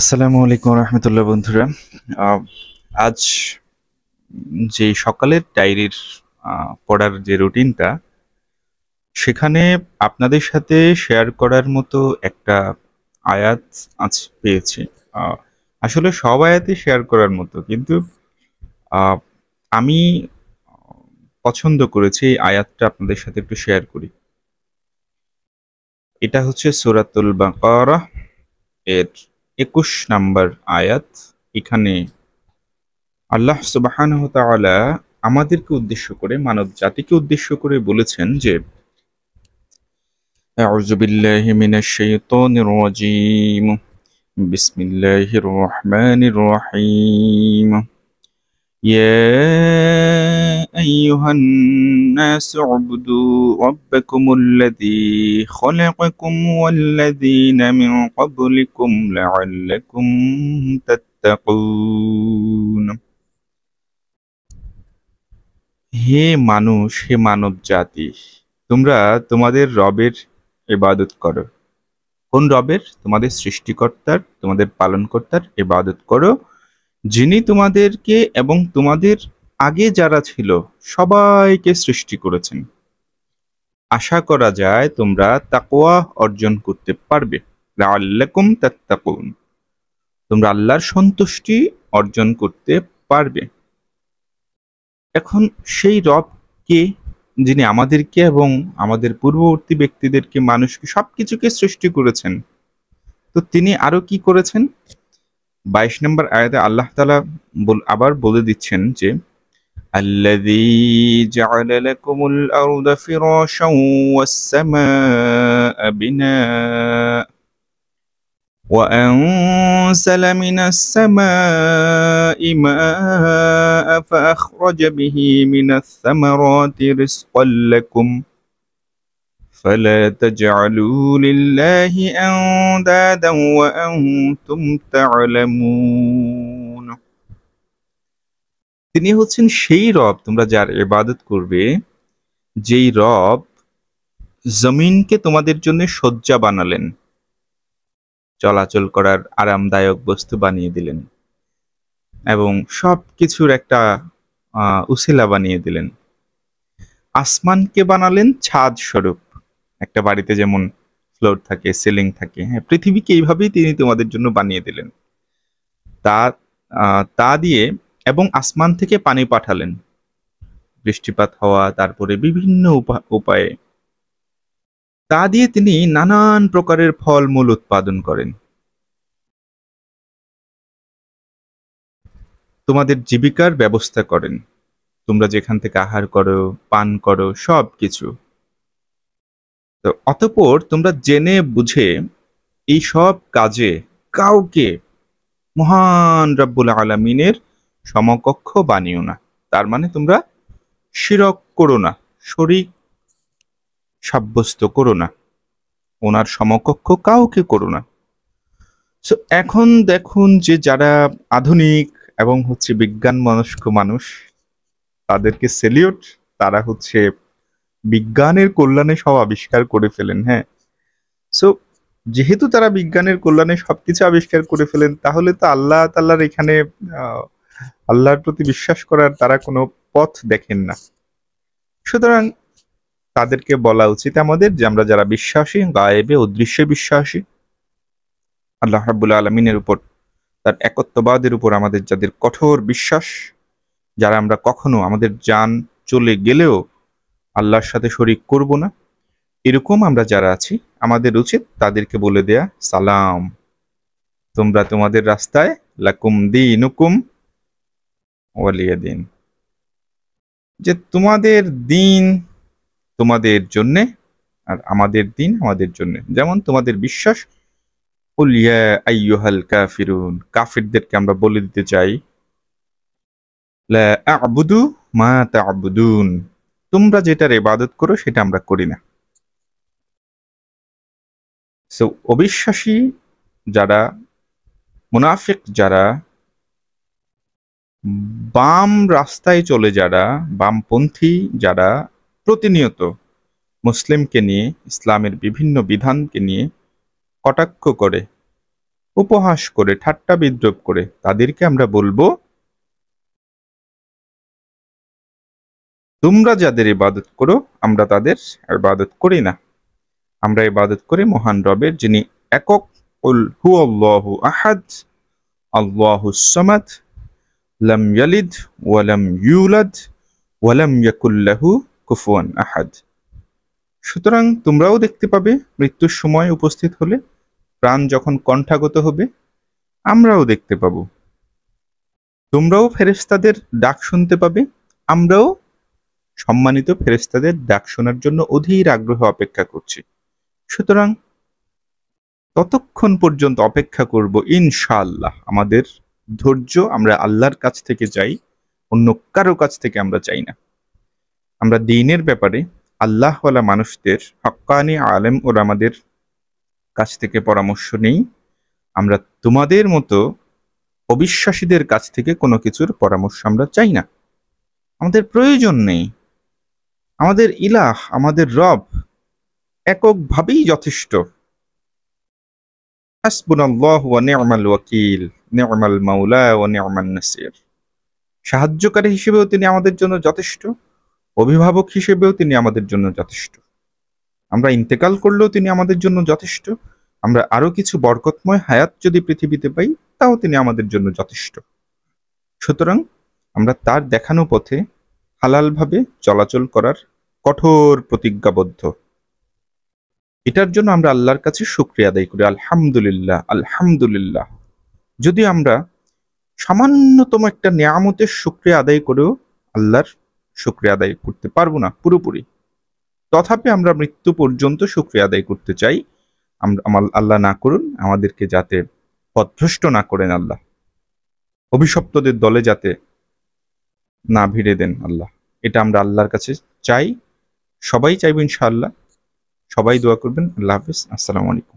আসসালামু আলাইকুম রহমতুল্লাহ বন্ধুরা। আহ, আজ যে সকালের ডায়েরির পড়ার যে রুটিনটা, সেখানে আপনাদের সাথে শেয়ার করার মতো একটা আয়াত আজ পেয়েছি। আহ, আসলে সব আয়াতই শেয়ার করার মতো, কিন্তু আহ, আমি পছন্দ করেছি এই আয়াতটা আপনাদের সাথে একটু শেয়ার করি। এটা হচ্ছে সূরাতুল বাকারাহ এর ২১ নাম্বার আয়াত। এখানে আল্লাহ সুবহানাহু ওয়া তাআলা আমাদেরকে উদ্দেশ্য করে, মানব জাতিকে উদ্দেশ্য করে বলেছেন যে, আউযু বিল্লাহি মিনাশ শাইতানির রাজীম, বিসমিল্লাহির রহমানির রহিম, ইয়া আইয়ুহান নাসু উবুদু রাব্বাকুমুল্লাযী খালাকাকুম ওয়াল্লাযীনা মিন ক্বাবলিকুম লাআল্লাকুম তাত্তাকুন। হে মানুষ, হে মানব জাতি, তোমরা তোমাদের রবের ইবাদত করো। কোন রবের? তোমাদের সৃষ্টিকর্তার, তোমাদের পালনকর্তার ইবাদত করো, যিনি তোমাদেরকে এবং তোমাদের আগে যারা ছিল সবাইকে সৃষ্টি করেছেন। আশা করা যায় তোমরা তাকওয়া অর্জন করতে পারবে। লাআল্লাকুম তাত্তাকুন, তোমরা আল্লাহর সন্তুষ্টি অর্জন করতে পারবে। এখন সেই রব কে? যিনি আমাদেরকে এবং আমাদের পূর্ববর্তী ব্যক্তিদেরকে, মানুষকে, সবকিছুকে সৃষ্টি করেছেন। তো তিনি আরো কি করেছেন? ২২ নম্বর আয়াতে আল্লাহ তাআলা আবার বলে দিচ্ছেন যে, আল্লাযী জাআলা লাকুমুল আরদা ফিরাশান ওয়াস সামাআ বিনাআ وأنزل من السماء ماء فأخرج به من الثمرات رزقا لكم فلا تجعلوا لله أندادا وأنتم تعلمون। তিনি হচ্ছেন সেই রব তোমরা যার ইবাদত করবে, যেই রব জমিনকে তোমাদের জন্য শয্যা বানালেন, চলাচল করার আরামদায়ক বস্তু বানিয়ে দিলেন এবং সবকিছুর একটা উসিলা বানিয়ে দিলেন। আসমানকে বানালেন ছাদ স্বরূপ। একটা বাড়িতে যেমন ফ্লোর থাকে, সিলিং থাকে, হ্যাঁ, পৃথিবীকে এইভাবেই তিনি তোমাদের জন্য বানিয়ে দিলেন। তা তা দিয়ে, এবং আসমান থেকে পানি পাঠালেন, বৃষ্টিপাত হওয়া, তারপরে বিভিন্ন উপায়ে তা দিয়ে তিনি নানান প্রকারের ফলমূল উৎপাদন করেন। তোমাদের জীবিকার ব্যবস্থা করেন, তোমরা যেখান থেকে আহার করো, পান করো, সবকিছু। তো অতঃপর তোমরা জেনে বুঝে এই সব কাজে কাউকে মহান রব্বুল আলামিনের সমকক্ষ বানিও না। তার মানে তোমরা শিরক করো না, শরীক সাব্যস্ত করো না, ওনার সমকক্ষ কাউকে করো না। সো এখন দেখুন যে যারা আধুনিক এবং বিজ্ঞান মনস্ক মানুষ, তাদেরকে সেলিউট। তারা বিজ্ঞানের কল্যাণে সব আবিষ্কার করে ফেলেন। হ্যাঁ, সো যেহেতু তারা বিজ্ঞানের কল্যাণে সবকিছু আবিষ্কার করে ফেলেন, তাহলে তো আল্লাহ তাআলার এখানে আল্লাহর প্রতি বিশ্বাস করার তারা কোনো পথ দেখেন না। সুতরাং তাদেরকে বলা উচিত আমাদের যে, আমরা যারা বিশ্বাসী, গায়েবে অদৃশ্যে বিশ্বাসী, আল্লাহ রাব্বুল আলামিনের উপর, তার একত্ববাদের উপর আমাদের যাদের কঠোর বিশ্বাস, যারা আমরা কখনো আমাদের জান চলে গেলেও আল্লাহর সাথে শরীক করব না, এরকম আমরা যারা আছি, আমাদের উচিত তাদেরকে বলে দেয়া, সালাম, তোমরা তোমাদের রাস্তায়, লাকুম দীনুকুম ওয়ালিয়া দিন, যে তোমাদের দিন তোমাদের জন্যে আর আমাদের দিন আমাদের জন্যে। যেমন তোমাদের বিশ্বাস, কুল ইয়া আইয়ুহাল কাফিরুন, কাফিরদেরকে আমরা বলে দিতে চাই, লা আ'বুদু মা তা'বুদুন, তোমরা যেটার ইবাদত করো সেটা আমরা করি না। সো অবিশ্বাসী যারা, মুনাফিক যারা, বাম রাস্তায় চলে যারা, বামপন্থী যারা প্রতিনিয়ত মুসলিমকে নিয়ে, ইসলামের বিভিন্ন বিধানকে নিয়ে কটাক্ষ করে, উপহাস করে, ঠাট্টা বিদ্রূপ করে, তাদেরকে আমরা বলবো, তোমরা যাদের ইবাদত করো আমরা তাদের ইবাদত করি না, আমরা ইবাদত করি মহান রবের, যিনি একক। কুল হুয়াল্লাহু আহাদ আল্লাহুস সামাদ লাম ইয়ালিদ ওয়া লাম ইউলাদ ওয়া লাম ইয়াকুল লাহু কুফুয়ান আহাদ। সুতরাং তোমরাও দেখতে পাবে মৃত্যুর সময় উপস্থিত হলে, প্রাণ যখন কণ্ঠাগত হবে, আমরাও দেখতে পাবো। তোমরাও ফেরেশতাদের ডাক শুনতে পাবে, আমরাও সম্মানিত ফেরেশতাদের ডাক শোনার জন্য অধীর আগ্রহে অপেক্ষা করছি। সুতরাং ততক্ষণ পর্যন্ত অপেক্ষা করব ইনশাআল্লাহ। আমাদের ধৈর্য আমরা আল্লাহর কাছ থেকে চাই, অন্য কারো কাছ থেকে আমরা চাই না। আমরা দ্বীনের ব্যাপারে আল্লাহওয়ালা মানুষদের, হক্কানি আলেম ওলামাদের কাছ থেকে পরামর্শ নেই। আমরা তোমাদের মতো অবিশ্বাসীদের কাছ থেকে কোনো কিছুর পরামর্শ আমরা চাই না, আমাদের প্রয়োজন নেই। আমাদের ইলাহ, আমাদের রব এককভাবেই যথেষ্ট। হাসবুনাল্লাহু ওয়া নি'মাল ওয়াকিল, নি'মাল মাওলা ওয়া নি'মান নাসির। সাহায্যকারী হিসেবেও তিনি আমাদের জন্য যথেষ্ট, অভিভাবক হিসেবেও তিনি আমাদের জন্য যথেষ্ট। আমরা ইন্তেকাল করলেও তিনি আমাদের জন্য যথেষ্ট। আমরা আরো কিছু বরকতময় হায়াত যদি পৃথিবীতে পাই, তাও তিনি আমাদের জন্য যথেষ্ট। সুতরাং আমরা তার দেখানো পথে হালালভাবে চলাচল করার কঠোর প্রতিজ্ঞাবদ্ধ। এটার জন্য আমরা আল্লাহর কাছে শুকরিয়া আদায় করি, আলহামদুলিল্লাহ আলহামদুলিল্লাহ। যদি আমরা সামান্যতম একটা নিয়ামতের শুকরিয়া আদায় করেও আল্লাহর শুকরিয়া আদায় করতে পারবো না পুরোপুরি, তথাপি আমরা মৃত্যু পর্যন্ত শুকরিয়া আদায় করতে চাই। আল্লাহ না করুন আমাদেরকে যাতে পথভ্রষ্ট না করেন, আল্লাহ অভিশপ্তদের দলে যাতে না ভিড়ে দেন আল্লাহ। এটা আমরা আল্লাহর কাছে চাই, সবাই চাইব ইনশাআল্লাহ। সবাই দোয়া করবেন। আল্লাহ হাফেজ, আসসালামু আলাইকুম।